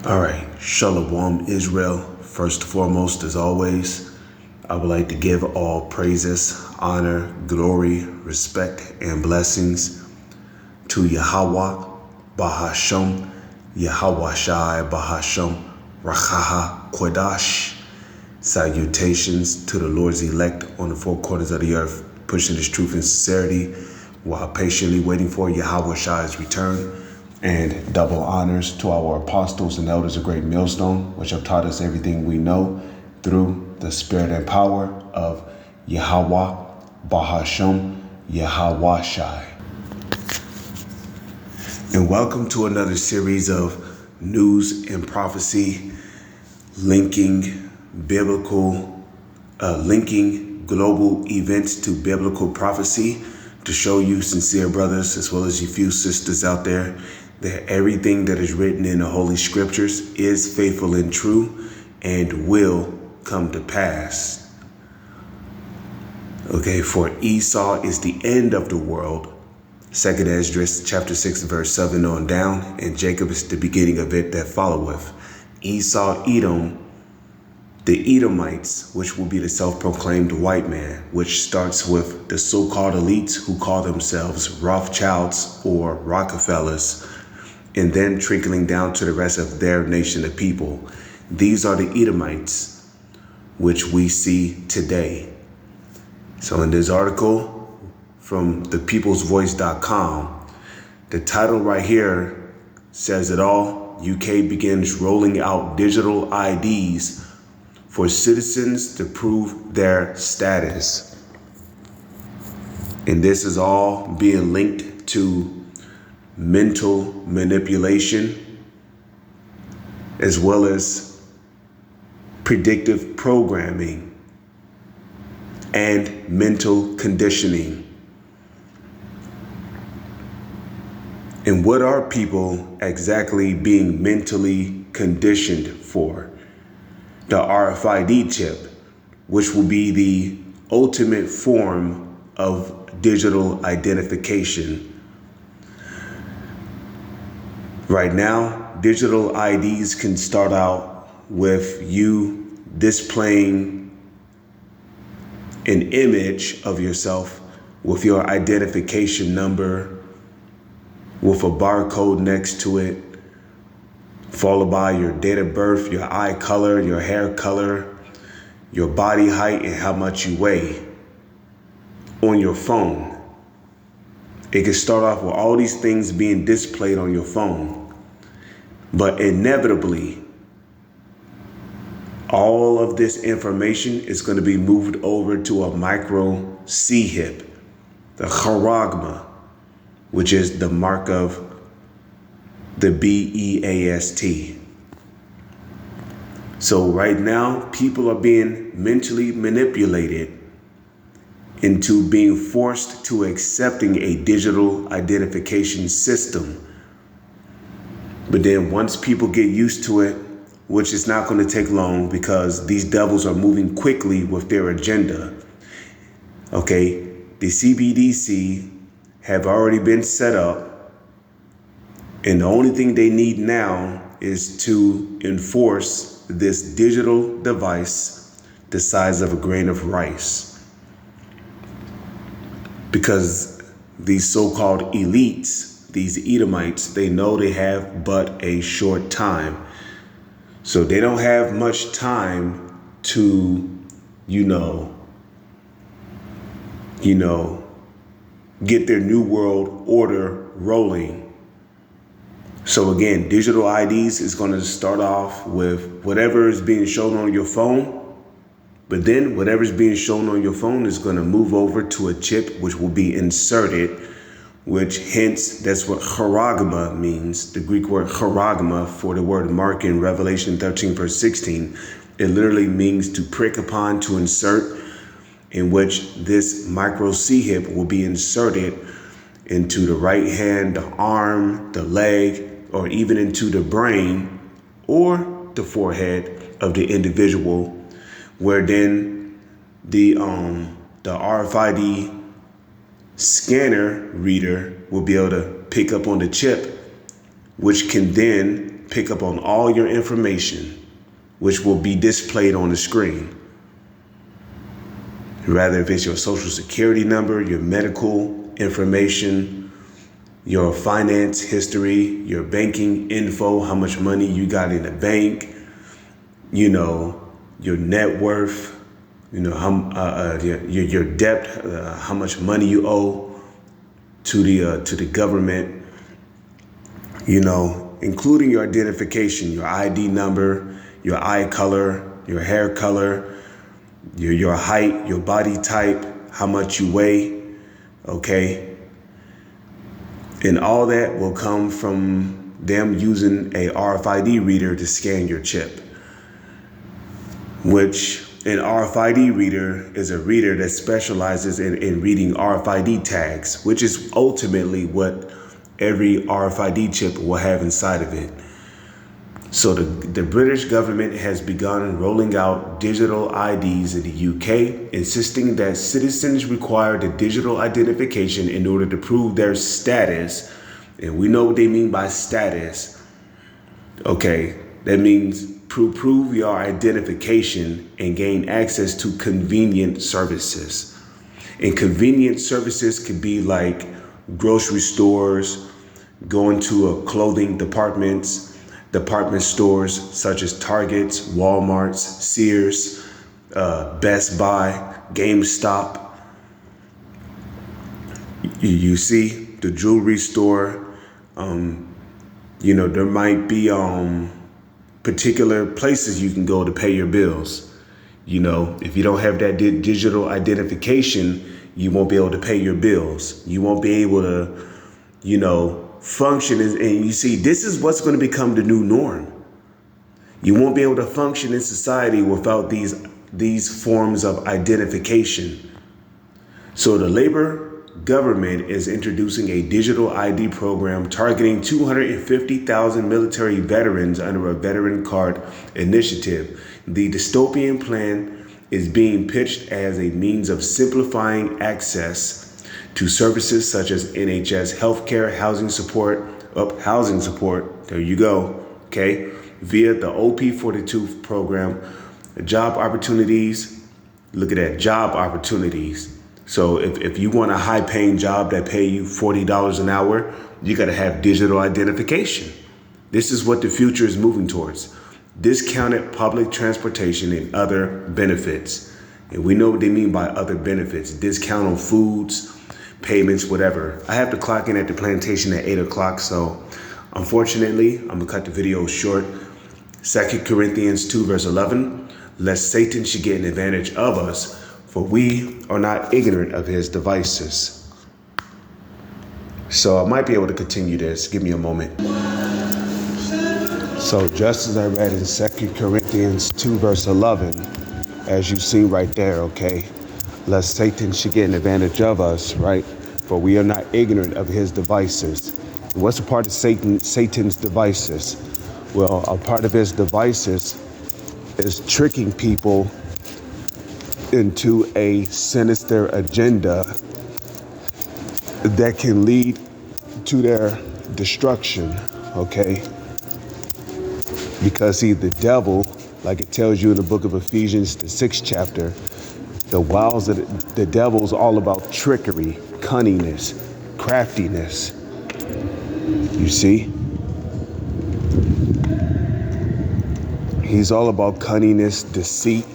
All right, Shalom Israel. First and foremost, as always, I would like to give all praises, honor, glory, respect, and blessings to Yahweh, Bahasham, Yahweh Shai, Bahasham, Rachaha, Kodash. Salutations to the Lord's elect on the four corners of the earth, pushing His truth and sincerity while patiently waiting for Yahweh Shai's return. And double honors to our apostles and elders of Great Millstone, which have taught us everything we know through the spirit and power of Yahweh, Bahasham, Yahweh Shai. And welcome to another series of news and prophecy, linking global events to biblical prophecy, to show you sincere brothers as well as you few sisters out there that everything that is written in the Holy Scriptures is faithful and true and will come to pass. Okay, for Esau is the end of the world. 2nd Esdras chapter 6 verse 7 on down, and Jacob is the beginning of it that followeth. Esau, Edom, the Edomites, which will be the self-proclaimed white man, which starts with the so-called elites who call themselves Rothschilds or Rockefellers, and then trickling down to the rest of their nation of people. These are the Edomites, which we see today. So in this article from thepeoplesvoice.com, the title right here says it all. UK begins rolling out digital IDs for citizens to prove their status. And this is all being linked to mental manipulation, as well as predictive programming and mental conditioning. And what are people exactly being mentally conditioned for? The RFID chip, which will be the ultimate form of digital identification. Right now, digital IDs can start out with you displaying an image of yourself with your identification number, with a barcode next to it, followed by your date of birth, your eye color, your hair color, your body height, and how much you weigh on your phone. It can start off with all these things being displayed on your phone. But inevitably, all of this information is going to be moved over to a micro CHIP, the charagma, which is the mark of the BEAST. So right now, people are being mentally manipulated into being forced to accepting a digital identification system. But then once people get used to it, which is not going to take long because these devils are moving quickly with their agenda. Okay, the CBDC have already been set up, and the only thing they need now is to enforce this digital device the size of a grain of rice. Because these so-called elites, these Edomites, they know they have but a short time. So they don't have much time to, get their new world order rolling. So again, digital IDs is going to start off with whatever is being shown on your phone. But then whatever's being shown on your phone is going to move over to a chip, which will be inserted, which hence that's what charagma means. The Greek word charagma for the word mark in Revelation 13 verse 16. It literally means to prick upon, to insert, in which this micro CHIP will be inserted into the right hand, the arm, the leg, or even into the brain or the forehead of the individual, where then the RFID scanner reader will be able to pick up on the chip, which can then pick up on all your information, which will be displayed on the screen. Rather if it's your social security number, your medical information, your finance history, your banking info, how much money you got in the bank, your net worth, your debt, how much money you owe to the government, including your identification, your ID number, your eye color, your hair color, your height, your body type, how much you weigh, okay? And all that will come from them using a RFID reader to scan your chip, which an RFID reader is a reader that specializes in reading RFID tags, which is ultimately what every RFID chip will have inside of it. So the British government has begun rolling out digital IDs in the UK, insisting that citizens require the digital identification in order to prove their status. And we know what they mean by status. Okay, that means prove your identification and gain access to convenient services. And convenient services could be like grocery stores, going to a clothing department stores such as Targets, Walmarts, Sears, Best Buy, GameStop. You see, the jewelry store. There might be particular places you can go to pay your bills. If you don't have that digital identification, you won't be able to pay your bills. You won't be able to, function. And you see, this is what's going to become the new norm. You won't be able to function in society without these forms of identification. So the Labour government is introducing a digital ID program targeting 250,000 military veterans under a veteran card initiative. The dystopian plan is being pitched as a means of simplifying access to services such as NHS healthcare, housing support. There you go. Okay. Via the OP42 program, job opportunities. Look at that, job opportunities. So if you want a high paying job that pay you $40 an hour, you got to have digital identification. This is what the future is moving towards. Discounted public transportation and other benefits. And we know what they mean by other benefits. Discount on foods, payments, whatever. I have to clock in at the plantation at 8 o'clock. So unfortunately, I'm gonna cut the video short. 2 Corinthians 2 verse 11, lest Satan should get an advantage of us, for we are not ignorant of his devices. So I might be able to continue this. Give me a moment. So just as I read in 2 Corinthians 2 verse 11, as you see right there, okay, lest Satan should get an advantage of us, right? For we are not ignorant of his devices. And what's a part of Satan's devices? Well, a part of his devices is tricking people into a sinister agenda that can lead to their destruction, okay? Because see, the devil, like it tells you in the book of Ephesians, the 6th chapter, the wiles of the devil's all about trickery, cunningness, craftiness. You see? He's all about cunningness, deceit,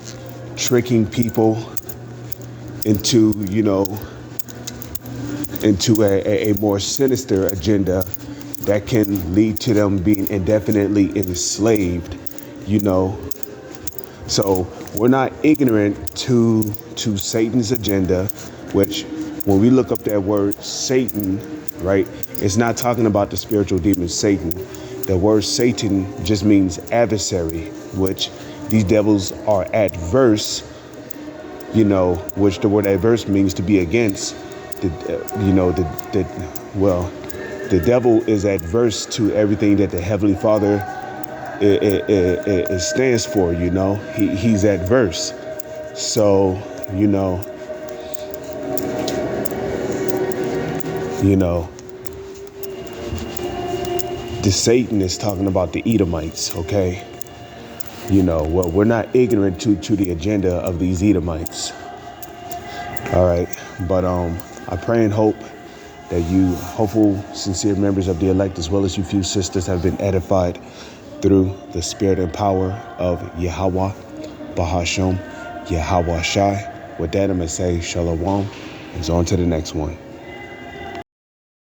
tricking people into, into a more sinister agenda that can lead to them being indefinitely enslaved, So we're not ignorant to Satan's agenda, which when we look up that word Satan, right, it's not talking about the spiritual demon Satan. The word Satan just means adversary, which these devils are adverse, which the word adverse means to be against. The devil is adverse to everything that the Heavenly Father it stands for, he's adverse. So, Satan is talking about the Edomites, okay? You know, well, we're not ignorant to the agenda of these Edomites. All right. But I pray and hope that you hopeful, sincere members of the elect, as well as you few sisters, have been edified through the spirit and power of Yahweh, Bahasham, Yahweh Shai. With that, I'm going to say shalom, and on to the next one.